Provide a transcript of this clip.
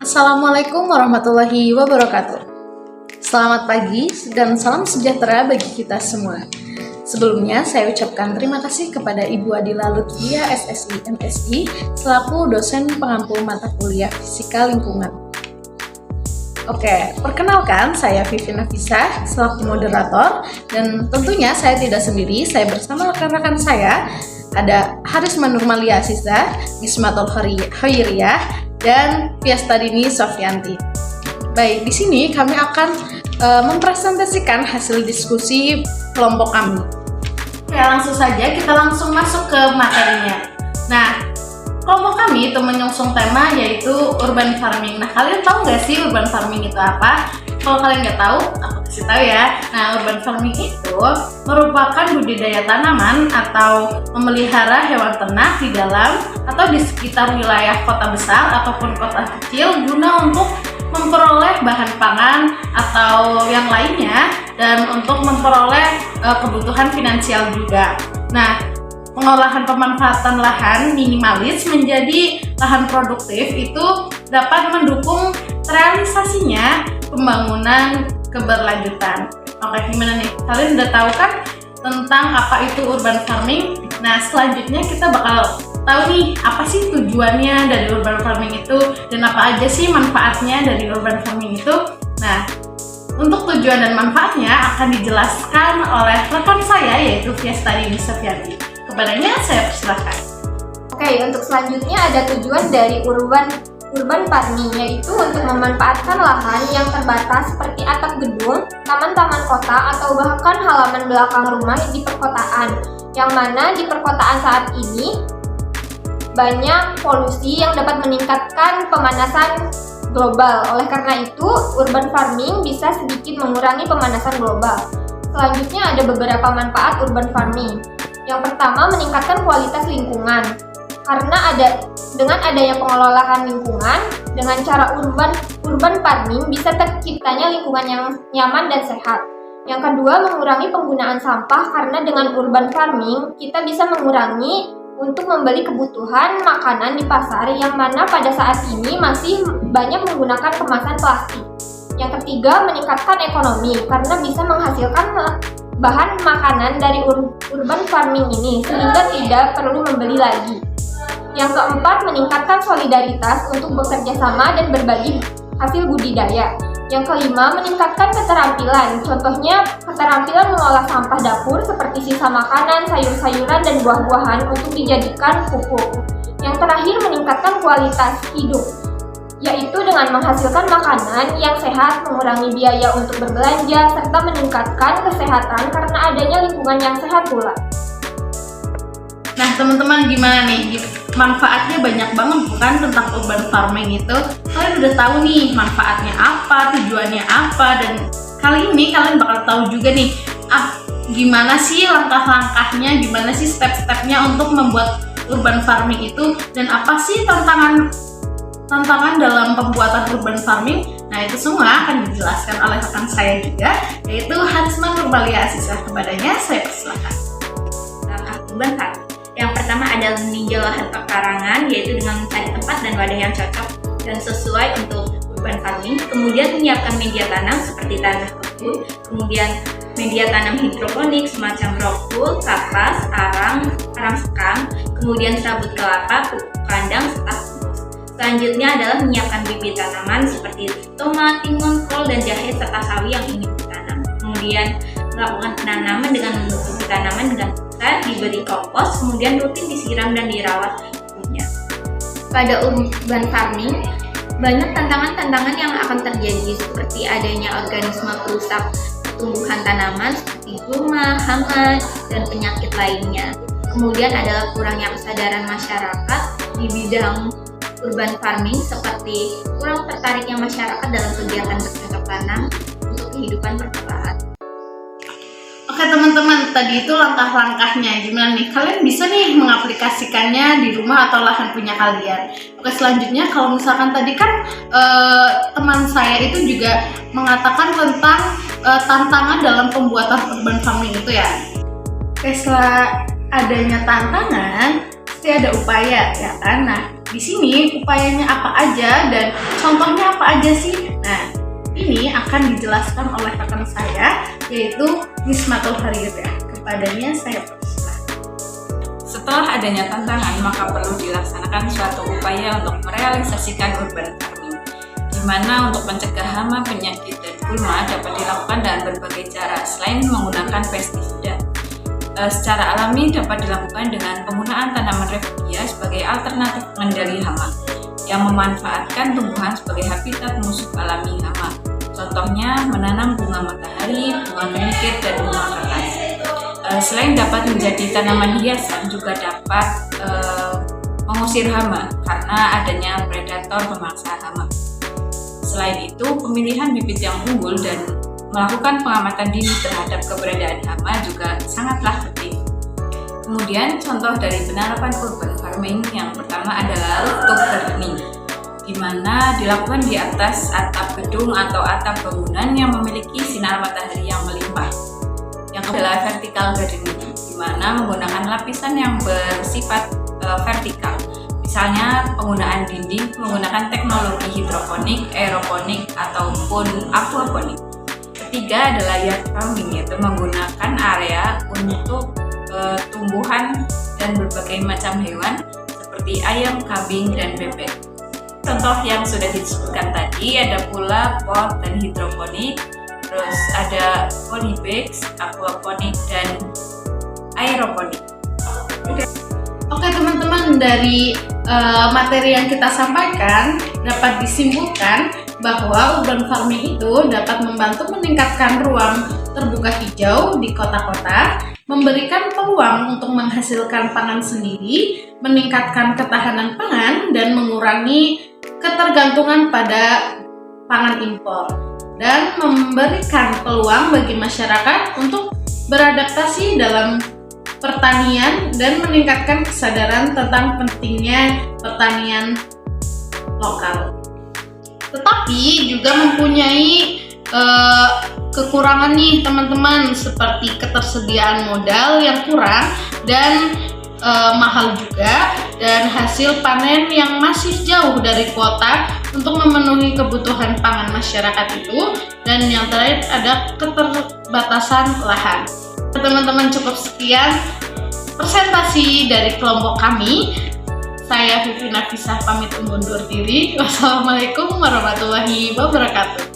Assalamualaikum warahmatullahi wabarakatuh. Selamat pagi dan salam sejahtera bagi kita semua. Sebelumnya saya ucapkan terima kasih kepada Ibu Adila Lutfia SSI MSI selaku dosen pengampu mata kuliah Fisika Lingkungan. Oke, perkenalkan saya Vivi Nafisa selaku moderator dan tentunya saya tidak sendiri, saya bersama rekan-rekan saya ada Harisma Nurmalia Aziza, Mismatul Khairiyah, dan Fiastadini Sofyanti. Baik, di sini kami akan mempresentasikan hasil diskusi kelompok kami. Oke, langsung saja kita langsung masuk ke materinya. Nah, kelompok kami itu menyusung tema yaitu urban farming. Nah, kalian tahu nggak sih urban farming itu apa? Kalau kalian nggak tahu, aku kasih tahu ya. Nah, urban farming itu merupakan budidaya tanaman atau memelihara hewan ternak di dalam atau di sekitar wilayah kota besar ataupun kota kecil guna untuk memperoleh bahan pangan atau yang lainnya dan untuk memperoleh kebutuhan finansial juga. Nah, pengolahan pemanfaatan lahan minimalis menjadi lahan produktif itu dapat mendukung realisasinya pembangunan keberlanjutan. Oke, gimana nih? Kalian udah tahu kan tentang apa itu urban farming? Nah, selanjutnya kita bakal tahu nih apa sih tujuannya dari urban farming itu dan apa aja sih manfaatnya dari urban farming itu. Nah, untuk tujuan dan manfaatnya akan dijelaskan oleh rekan saya yaitu Fiastadini Sofyanti. Kepadanya saya persilahkan. Oke, untuk selanjutnya ada tujuan dari urban farming, yaitu untuk memanfaatkan lahan yang terbatas seperti atap gedung, taman-taman kota, atau bahkan halaman belakang rumah di perkotaan. Yang mana di perkotaan saat ini banyak polusi yang dapat meningkatkan pemanasan global. Oleh karena itu, urban farming bisa sedikit mengurangi pemanasan global. Selanjutnya ada beberapa manfaat urban farming. Yang pertama, meningkatkan kualitas lingkungan. Karena dengan adanya pengelolaan lingkungan, dengan cara urban farming bisa terciptanya lingkungan yang nyaman dan sehat. Yang kedua, mengurangi penggunaan sampah karena dengan urban farming kita bisa mengurangi untuk membeli kebutuhan makanan di pasar yang mana pada saat ini masih banyak menggunakan kemasan plastik. Yang ketiga, meningkatkan ekonomi karena bisa menghasilkan bahan makanan dari urban farming ini sehingga tidak perlu membeli lagi. Yang keempat, meningkatkan solidaritas untuk bekerja sama dan berbagi hasil budidaya. Yang kelima, meningkatkan keterampilan. Contohnya, keterampilan mengolah sampah dapur seperti sisa makanan, sayur-sayuran, dan buah-buahan untuk dijadikan pupuk. Yang terakhir, meningkatkan kualitas hidup, yaitu dengan menghasilkan makanan yang sehat, mengurangi biaya untuk berbelanja, serta meningkatkan kesehatan karena adanya lingkungan yang sehat pula. Nah, teman-teman gimana nih? Manfaatnya banyak banget bukan tentang urban farming itu. Kalian udah tahu nih manfaatnya apa, tujuannya apa, dan kali ini kalian bakal tahu juga nih gimana sih langkah-langkahnya, gimana sih step-stepnya untuk membuat urban farming itu, dan apa sih tantangan dalam pembuatan urban farming. Nah, itu semua akan dijelaskan oleh rekan saya juga, yaitu Harisma Nurmalia Aziza. Kepadanya saya persilakan. Urban farming. Yang pertama adalah meninjau lahan pekarangan, yaitu dengan mencari tempat dan wadah yang cocok dan sesuai untuk urban farming. Kemudian menyiapkan media tanam seperti tanah kebun, kemudian media tanam hidroponik semacam rock wool, kapas, arang sekam, kemudian serabut kelapa, pupuk kandang, serta kompos. Selanjutnya adalah menyiapkan bibit tanaman seperti tomat, timun, kol, dan jahe serta sawi yang ingin ditanam. Kemudian melakukan penanaman dengan menutupi tanaman dengan diberi kompos, kemudian rutin disiram dan dirawat berikutnya. Pada urban farming, banyak tantangan-tantangan yang akan terjadi seperti adanya organisme perusak tumbuhan tanaman seperti hama, hama, dan penyakit lainnya. Kemudian adalah kurangnya kesadaran masyarakat di bidang urban farming seperti kurang tertariknya masyarakat dalam kegiatan bercocok tanam untuk kehidupan perkotaan. Oke teman-teman, tadi itu langkah-langkahnya gimana nih? Kalian bisa nih mengaplikasikannya di rumah atau lahan punya kalian. Oke, selanjutnya kalau misalkan tadi kan teman saya itu juga mengatakan tentang tantangan dalam pembuatan urban farming itu ya. Oke, setelah adanya tantangan pasti ada upaya ya kan. Nah, di sini upayanya apa aja dan contohnya apa aja sih? Nah, ini akan dijelaskan oleh rekan saya, yaitu Miss Matul Harida. Kepadanya saya persilakan. Setelah adanya tantangan, maka perlu dilaksanakan suatu upaya untuk merealisasikan urban farming, di mana untuk mencegah hama, penyakit, dan gulma dapat dilakukan dengan berbagai cara selain menggunakan pestisida. Secara alami dapat dilakukan dengan penggunaan tanaman refugia sebagai alternatif pengendali hama yang memanfaatkan tumbuhan sebagai habitat musuh alami hama. Contohnya menanam bunga matahari, bunga menikir, dan bunga kertas. Selain dapat menjadi tanaman hiasan, juga dapat mengusir hama karena adanya predator pemangsa hama. Selain itu, pemilihan bibit yang unggul dan melakukan pengamatan dini terhadap keberadaan hama juga sangatlah penting. Kemudian contoh dari penerapan urban farming yang pertama adalah rooftop gardening, di mana dilakukan di atas atap gedung atau atap bangunan yang memiliki sinar matahari yang melimpah. Yang kedua adalah vertical gardening, di mana menggunakan lapisan yang bersifat vertikal. Misalnya penggunaan dinding menggunakan teknologi hidroponik, aeroponik, ataupun aquaponik. Ketiga adalah yard farming, yaitu menggunakan area untuk tumbuhan dan berbagai macam hewan seperti ayam, kambing, dan bebek. Contoh yang sudah disebutkan tadi ada pula pot dan hidroponik, terus ada polybags, aquaponik, dan aeroponik. Oke teman-teman, dari materi yang kita sampaikan dapat disimpulkan bahwa urban farming itu dapat membantu meningkatkan ruang terbuka hijau di kota-kota, memberikan peluang untuk menghasilkan pangan sendiri, meningkatkan ketahanan pangan, dan mengurangi ketergantungan pada pangan impor, dan memberikan peluang bagi masyarakat untuk beradaptasi dalam pertanian dan meningkatkan kesadaran tentang pentingnya pertanian lokal. Tetapi juga mempunyai kekurangan nih teman-teman, seperti ketersediaan modal yang kurang dan mahal juga, dan hasil panen yang masih jauh dari kuota untuk memenuhi kebutuhan pangan masyarakat itu, dan yang terakhir ada keterbatasan lahan. Teman-teman, cukup sekian presentasi dari kelompok kami. Saya Vivi Nafisah pamit undur diri. Wassalamualaikum warahmatullahi wabarakatuh.